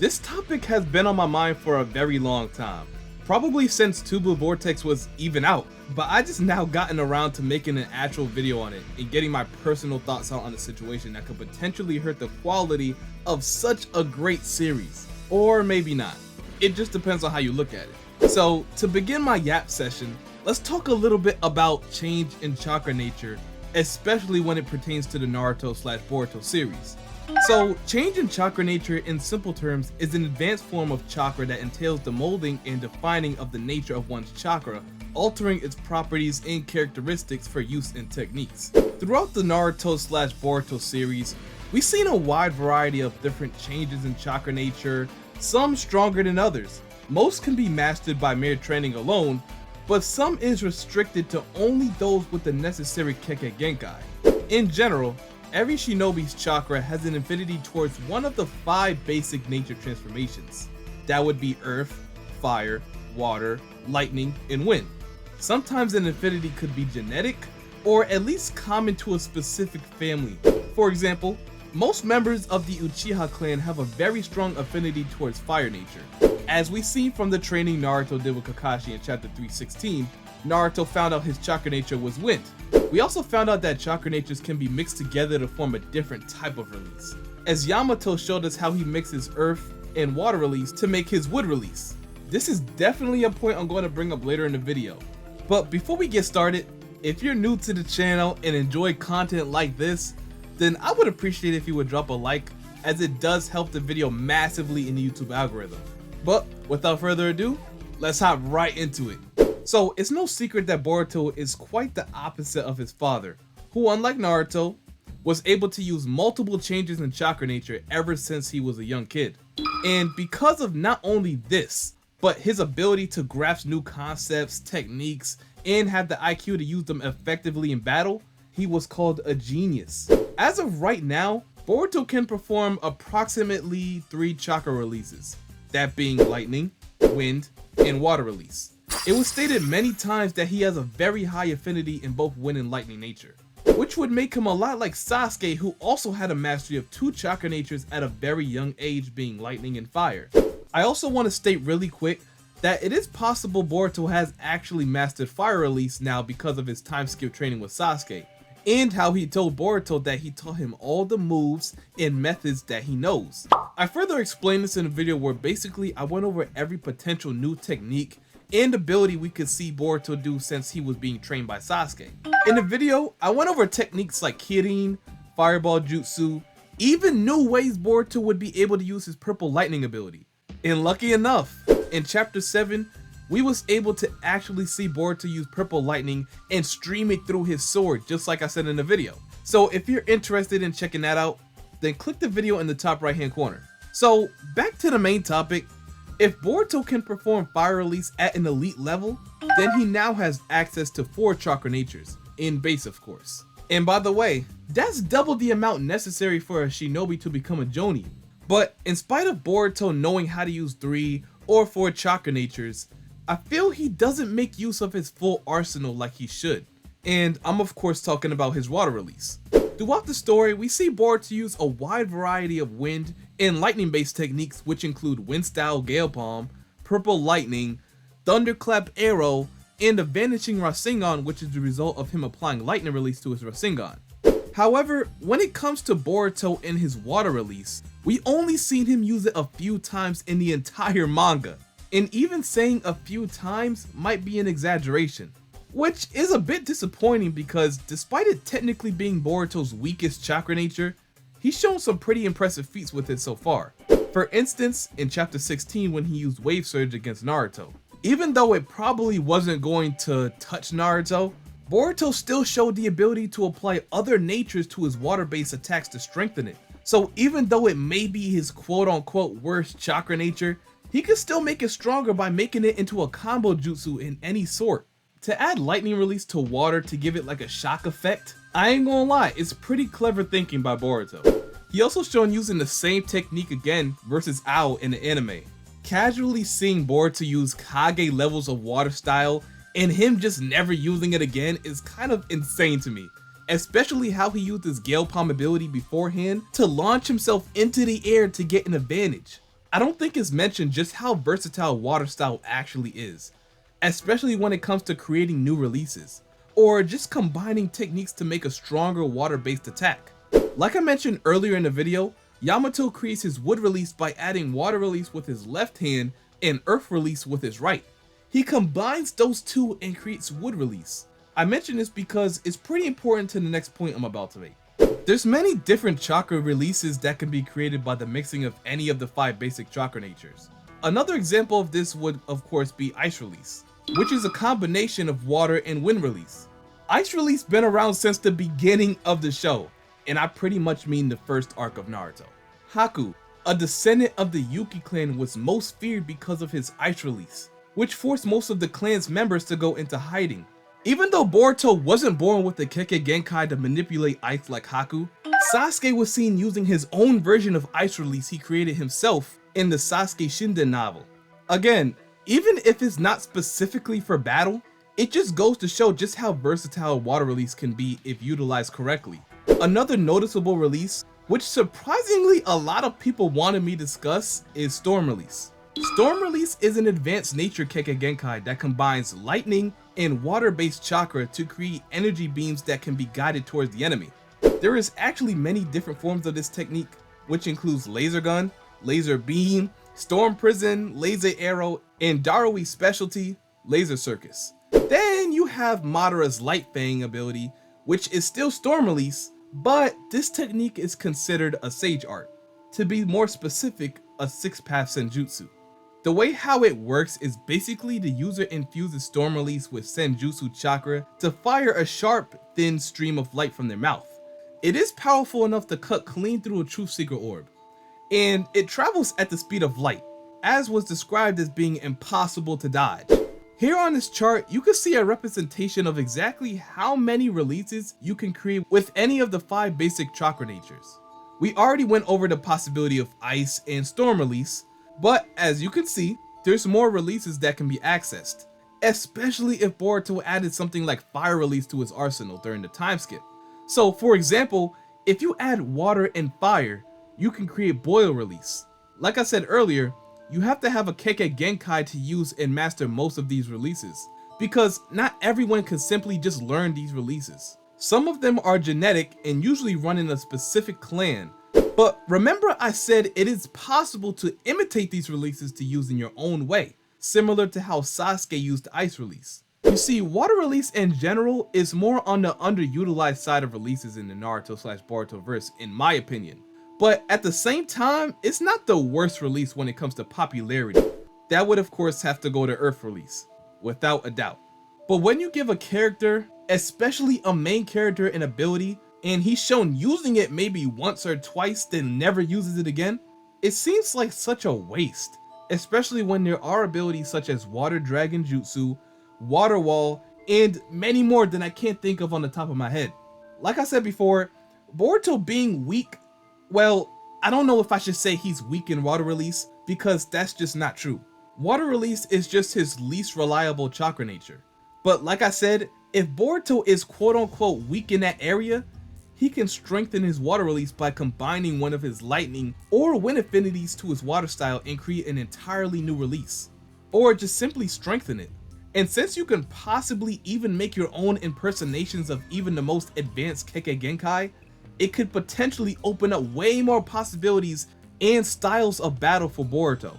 This topic has been on my mind for a very long time, probably since Tubu Vortex was even out, but I just now gotten around to making an actual video on it and getting my personal thoughts out on the situation that could potentially hurt the quality of such a great series, or maybe not. It just depends on how you look at it. So to begin my yap session, let's talk a little bit about change in chakra nature, especially when it pertains to the Naruto/Boruto series. So, change in chakra nature in simple terms is an advanced form of chakra that entails the molding and defining of the nature of one's chakra, altering its properties and characteristics for use in techniques. Throughout the Naruto/Boruto series, we've seen a wide variety of different changes in chakra nature, some stronger than others. Most can be mastered by mere training alone, but some is restricted to only those with the necessary Kekkei Genkai. In general, every shinobi's chakra has an affinity towards one of the 5 basic nature transformations. That would be earth, fire, water, lightning, and wind. Sometimes an affinity could be genetic, or at least common to a specific family. For example, most members of the Uchiha clan have a very strong affinity towards fire nature. As we see from the training Naruto did with Kakashi in chapter 316, Naruto found out his chakra nature was wind. We also found out that chakra natures can be mixed together to form a different type of release, as Yamato showed us how he mixes earth and water release to make his wood release. This is definitely a point I'm going to bring up later in the video. But before we get started, if you're new to the channel and enjoy content like this, then I would appreciate if you would drop a like, as it does help the video massively in the YouTube algorithm. But without further ado, let's hop right into it. So it's no secret that Boruto is quite the opposite of his father, who unlike Naruto, was able to use multiple changes in chakra nature ever since he was a young kid. And because of not only this, but his ability to grasp new concepts, techniques, and have the IQ to use them effectively in battle, he was called a genius. As of right now, Boruto can perform approximately 3 chakra releases, that being lightning, wind, and water release. It was stated many times that he has a very high affinity in both wind and lightning nature, which would make him a lot like Sasuke, who also had a mastery of 2 chakra natures at a very young age, being lightning and fire. I also want to state really quick that it is possible Boruto has actually mastered fire release now because of his time skip training with Sasuke, and how he told Boruto that he taught him all the moves and methods that he knows. I further explained this in a video where basically I went over every potential new technique and ability we could see Boruto do since he was being trained by Sasuke. In the video, I went over techniques like kirin, fireball jutsu, even new ways Boruto would be able to use his purple lightning ability. And lucky enough, in chapter 7, we was able to actually see Boruto use purple lightning and stream it through his sword, just like I said in the video. So if you're interested in checking that out, then click the video in the top right hand corner. So back to the main topic. If Boruto can perform fire release at an elite level, then he now has access to 4 chakra natures, in base of course. And by the way, that's double the amount necessary for a shinobi to become a Jonin. But in spite of Boruto knowing how to use 3 or 4 chakra natures, I feel he doesn't make use of his full arsenal like he should. And I'm of course talking about his water release. Throughout the story, we see Boruto use a wide variety of wind and lightning based techniques, which include wind style gale palm, purple lightning, thunderclap arrow, and a vanishing Rasengan, which is the result of him applying lightning release to his Rasengan. However, when it comes to Boruto and his water release, we only seen him use it a few times in the entire manga, and even saying a few times might be an exaggeration, which is a bit disappointing because despite it technically being Boruto's weakest chakra nature, he's shown some pretty impressive feats with it so far. For instance, in chapter 16 when he used Wave Surge against Naruto. Even though it probably wasn't going to touch Naruto, Boruto still showed the ability to apply other natures to his water-based attacks to strengthen it. So even though it may be his quote-unquote worst chakra nature, he could still make it stronger by making it into a combo jutsu in any sort. To add lightning release to water to give it like a shock effect, I ain't gonna lie, it's pretty clever thinking by Boruto. He also shown using the same technique again versus Ao in the anime. Casually seeing Boruto use Kage levels of water style and him just never using it again is kind of insane to me. Especially how he used his Gale Palm ability beforehand to launch himself into the air to get an advantage. I don't think it's mentioned just how versatile water style actually is, especially when it comes to creating new releases, or just combining techniques to make a stronger water-based attack. Like I mentioned earlier in the video, Yamato creates his wood release by adding water release with his left hand and earth release with his right. He combines those two and creates wood release. I mention this because it's pretty important to the next point I'm about to make. There's many different chakra releases that can be created by the mixing of any of the 5 basic chakra natures. Another example of this would of course be ice release, which is a combination of water and wind release. Ice release been around since the beginning of the show, and I pretty much mean the first arc of Naruto. Haku, a descendant of the Yuki clan, was most feared because of his ice release, which forced most of the clan's members to go into hiding. Even though Boruto wasn't born with the Kekkei Genkai to manipulate ice like Haku, Sasuke was seen using his own version of ice release he created himself in the Sasuke Shinden novel. Again, even if it's not specifically for battle, it just goes to show just how versatile water release can be if utilized correctly. Another noticeable release, which surprisingly a lot of people wanted me to discuss, is Storm Release. Storm Release is an advanced nature Kekkei Genkai that combines lightning and water-based chakra to create energy beams that can be guided towards the enemy. There is actually many different forms of this technique, which includes laser gun, laser beam, storm prison, laser arrow, and Darui's specialty, laser circus. Then you have Madara's light fang ability, which is still storm release, but this technique is considered a sage art. To be more specific, a 6-path senjutsu. The way how it works is basically the user infuses storm release with senjutsu chakra to fire a sharp, thin stream of light from their mouth. It is powerful enough to cut clean through a truth seeker orb, and it travels at the speed of light, as was described as being impossible to dodge. Here on this chart, you can see a representation of exactly how many releases you can create with any of the 5 basic chakra natures. We already went over the possibility of ice and storm release, but as you can see, there's more releases that can be accessed, especially if Boruto added something like fire release to his arsenal during the time skip. So for example, if you add water and fire, you can create boil release. Like I said earlier, you have to have a Kekkei Genkai to use and master most of these releases, because not everyone can simply just learn these releases. Some of them are genetic and usually run in a specific clan. But remember I said it is possible to imitate these releases to use in your own way, similar to how Sasuke used ice release. You see, water release in general is more on the underutilized side of releases in the Naruto/Boruto verse in my opinion. But at the same time, it's not the worst release when it comes to popularity. That would of course have to go to Earth release, without a doubt. But when you give a character, especially a main character, an ability, and he's shown using it maybe once or twice then never uses it again, it seems like such a waste, especially when there are abilities such as Water Dragon Jutsu, Water Wall, and many more than I can't think of on the top of my head. Like I said before, Boruto being weak, well, I don't know if I should say he's weak in water release, because that's just not true. Water release is just his least reliable chakra nature. But like I said, if Boruto is quote unquote weak in that area, he can strengthen his water release by combining one of his lightning or wind affinities to his water style and create an entirely new release. Or just simply strengthen it. And since you can possibly even make your own impersonations of even the most advanced Kekkei Genkai, it could potentially open up way more possibilities and styles of battle for Boruto.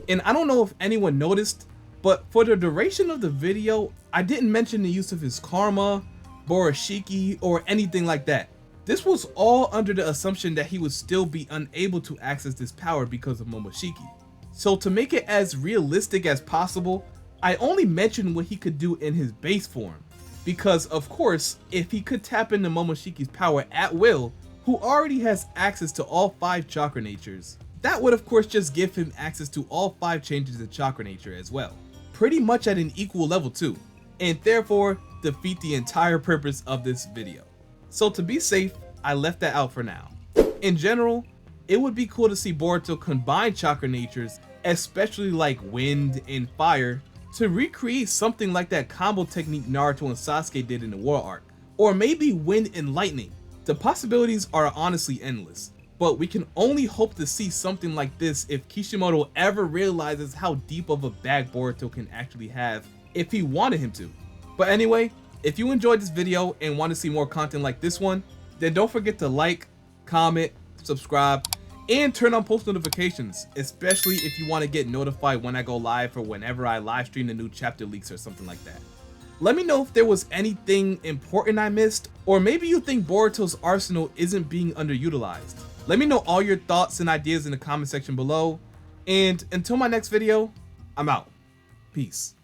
And I don't know if anyone noticed, but for the duration of the video, I didn't mention the use of his karma, Borashiki, or anything like that. This was all under the assumption that he would still be unable to access this power because of Momoshiki. So to make it as realistic as possible, I only mentioned what he could do in his base form, because of course, if he could tap into Momoshiki's power at will, who already has access to all 5 chakra natures, that would of course just give him access to all 5 changes of chakra nature as well, pretty much at an equal level too, and therefore defeat the entire purpose of this video. So to be safe, I left that out for now. In general, it would be cool to see Boruto combine chakra natures, especially like wind and fire, to recreate something like that combo technique Naruto and Sasuke did in the War arc, or maybe wind and lightning. The possibilities are honestly endless, but we can only hope to see something like this if Kishimoto ever realizes how deep of a bag Boruto can actually have if he wanted him to. But anyway, if you enjoyed this video and want to see more content like this one, then don't forget to like, comment, subscribe, and turn on post notifications, especially if you want to get notified when I go live or whenever I live stream the new chapter leaks or something like that. Let me know if there was anything important I missed, or maybe you think Boruto's arsenal isn't being underutilized. Let me know all your thoughts and ideas in the comment section below, and until my next video, I'm out. Peace.